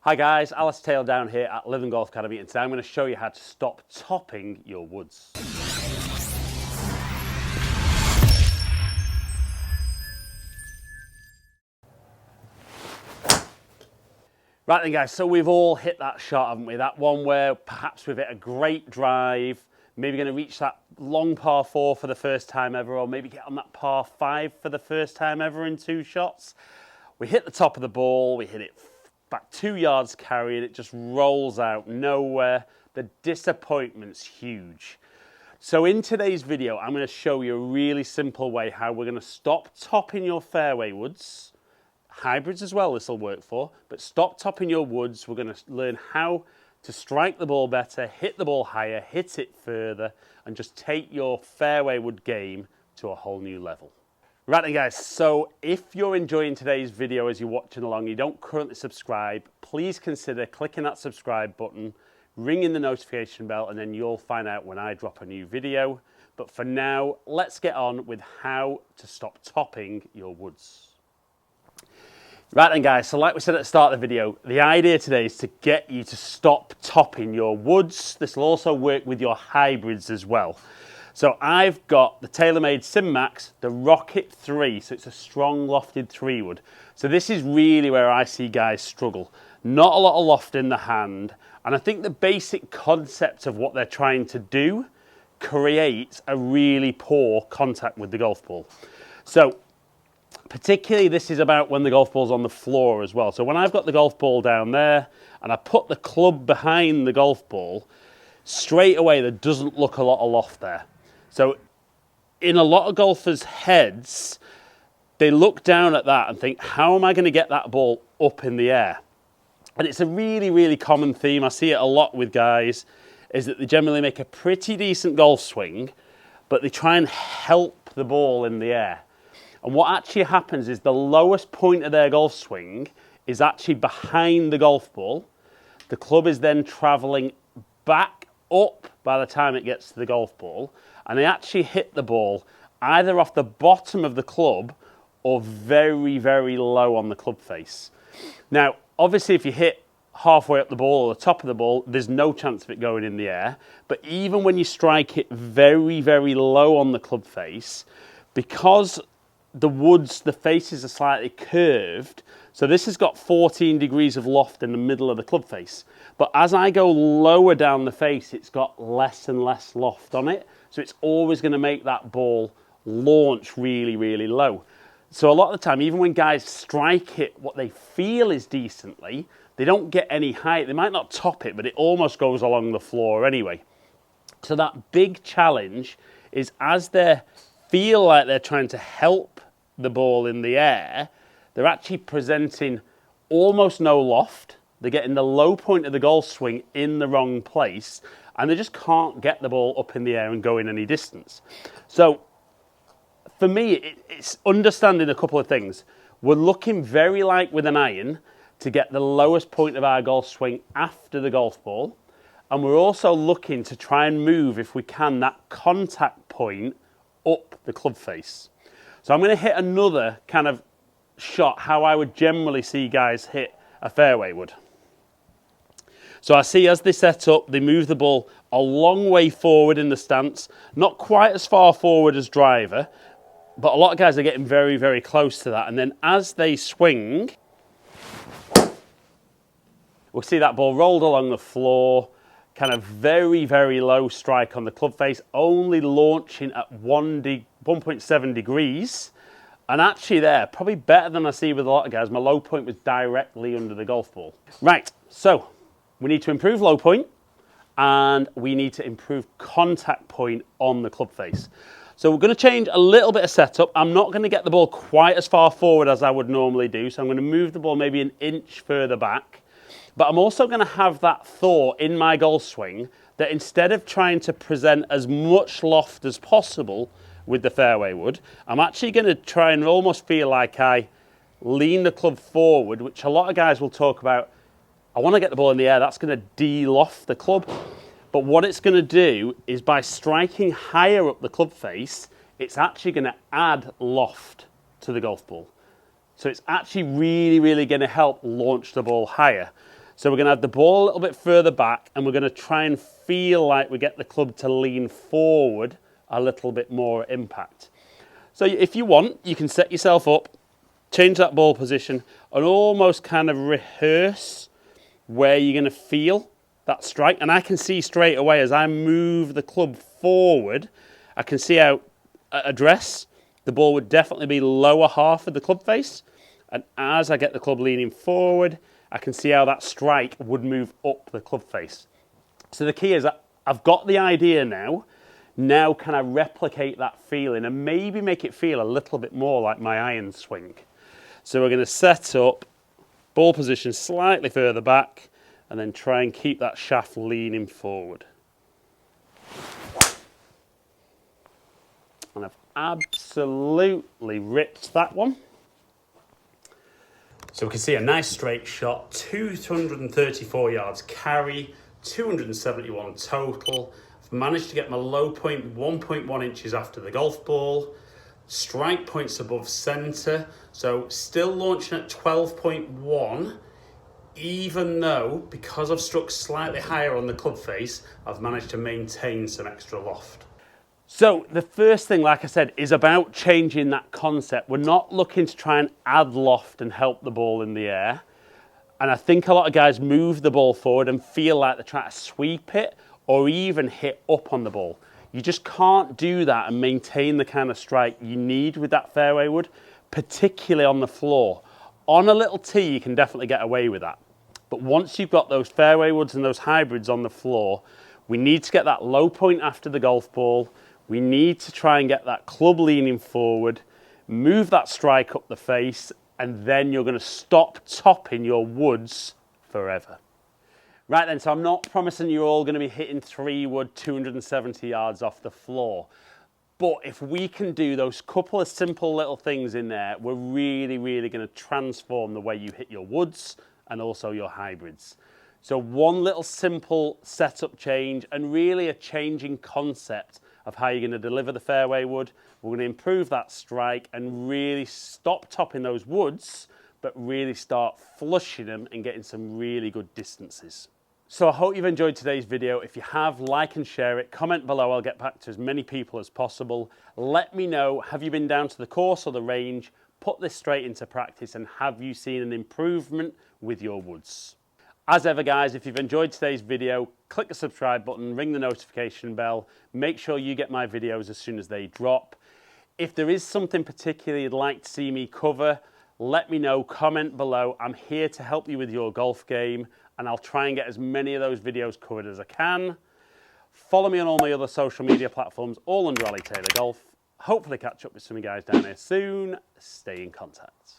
Hi guys, Alice Taylor down here at Living Golf Academy, and today I'm going to show you how to stop topping your woods. Right then guys, so we've all hit that shot, haven't we? That one where perhaps we've hit a great drive, maybe going to reach that long par 4 for the first time ever, or maybe get on that par 5 for the first time ever in 2 shots. We hit the top of the ball, we hit it back 2 yards carry, and it just rolls out nowhere. The disappointment's huge. So in today's video, I'm going to show you a really simple way how we're going to stop topping your fairway woods. Hybrids as well this will work for, but stop topping your woods. We're going to learn how to strike the ball better, hit the ball higher, hit it further, and just take your fairway wood game to a whole new level. Right then guys, so if you're enjoying today's video as you're watching along, you don't currently subscribe, please consider clicking that subscribe button, ringing the notification bell, and then you'll find out when I drop a new video. But for now, let's get on with how to stop topping your woods. Right then guys, so like we said at the start of the video, the idea today is to get you to stop topping your woods. This will also work with your hybrids as well. So I've got the TaylorMade Sim Max, the Rocket 3, so it's a strong lofted 3 wood. So this is really where I see guys struggle. Not a lot of loft in the hand, and I think the basic concept of what they're trying to do creates a really poor contact with the golf ball. So particularly this is about when the golf ball's on the floor as well. So when I've got the golf ball down there and I put the club behind the golf ball, straight away there doesn't look a lot of loft there. So in a lot of golfers' heads, they look down at that and think, how am I going to get that ball up in the air? And it's a really, really common theme. I see it a lot with guys, is that they generally make a pretty decent golf swing, but they try and help the ball in the air. And what actually happens is the lowest point of their golf swing is actually behind the golf ball. The club is then traveling back up by the time it gets to the golf ball, and they actually hit the ball either off the bottom of the club or very, very low on the club face. Now, obviously if you hit halfway up the ball or the top of the ball, there's no chance of it going in the air. But even when you strike it very, very low on the club face, because the woods, the faces are slightly curved, so this has got 14 degrees of loft in the middle of the club face. But as I go lower down the face, it's got less and less loft on it. So it's always going to make that ball launch really, really low. So a lot of the time, even when guys strike it what they feel is decently, they don't get any height. They might not top it, but it almost goes along the floor anyway. So that big challenge is as they feel like they're trying to help the ball in the air, they're actually presenting almost no loft. They're getting the low point of the golf swing in the wrong place, and they just can't get the ball up in the air and go in any distance. So for me, it's understanding a couple of things. We're looking very like with an iron to get the lowest point of our golf swing after the golf ball, and we're also looking to try and move, if we can, that contact point up the club face. So I'm going to hit another kind of shot how I would generally see guys hit a fairway wood. So I see as they set up, they move the ball a long way forward in the stance, not quite as far forward as driver, but a lot of guys are getting very, very close to that. And then as they swing, we'll see that ball rolled along the floor, kind of very, very low strike on the club face, only launching at 1.7 degrees. And actually there, probably better than I see with a lot of guys, my low point was directly under the golf ball. Right, so we need to improve low point and we need to improve contact point on the club face. So we're going to change a little bit of setup. I'm not going to get the ball quite as far forward as I would normally do. So I'm going to move the ball maybe an inch further back. But I'm also going to have that thought in my golf swing that instead of trying to present as much loft as possible with the fairway wood, I'm actually going to try and almost feel like I lean the club forward, which a lot of guys will talk about. I want to get the ball in the air, that's going to de-loft the club. But what it's going to do is by striking higher up the club face, it's actually going to add loft to the golf ball. So it's actually really, really going to help launch the ball higher. So we're going to have the ball a little bit further back, and we're going to try and feel like we get the club to lean forward a little bit more at impact. So if you want, you can set yourself up, change that ball position, and almost kind of rehearse where you're going to feel that strike. And I can see straight away as I move the club forward, I can see how at address, the ball would definitely be lower half of the club face. And as I get the club leaning forward, I can see how that strike would move up the club face. So the key is that I've got the idea now. Now can I replicate that feeling and maybe make it feel a little bit more like my iron swing? So we're going to set up, ball position slightly further back, and then try and keep that shaft leaning forward. And I've absolutely ripped that one. So we can see a nice straight shot, 234 yards carry, 271 total. I've managed to get my low point 1.1 inches after the golf ball. Strike points above centre, so still launching at 12.1, even though, because I've struck slightly higher on the club face, I've managed to maintain some extra loft. So the first thing, like I said, is about changing that concept. We're not looking to try and add loft and help the ball in the air. And I think a lot of guys move the ball forward and feel like they're trying to sweep it or even hit up on the ball. You just can't do that and maintain the kind of strike you need with that fairway wood, particularly on the floor. On a little tee, you can definitely get away with that. But once you've got those fairway woods and those hybrids on the floor, we need to get that low point after the golf ball. We need to try and get that club leaning forward, move that strike up the face, and then you're going to stop topping your woods forever. Right then, so I'm not promising you're all going to be hitting 3-wood 270 yards off the floor. But if we can do those couple of simple little things in there, we're really, really going to transform the way you hit your woods and also your hybrids. So one little simple setup change and really a changing concept of how you're going to deliver the fairway wood. We're going to improve that strike and really stop topping those woods, but really start flushing them and getting some really good distances. So I hope you've enjoyed today's video. If you have, like and share it. Comment below, I'll get back to as many people as possible. Let me know, have you been down to the course or the range, put this straight into practice, and have you seen an improvement with your woods? As ever guys, if you've enjoyed today's video, click the subscribe button, ring the notification bell, make sure you get my videos as soon as they drop. If there is something particular you'd like to see me cover, let me know, comment below. I'm here to help you with your golf game, and I'll try and get as many of those videos covered as I can. Follow me on all my other social media platforms, all under Ali Taylor Golf. Hopefully catch up with some of you guys down here soon. Stay in contact.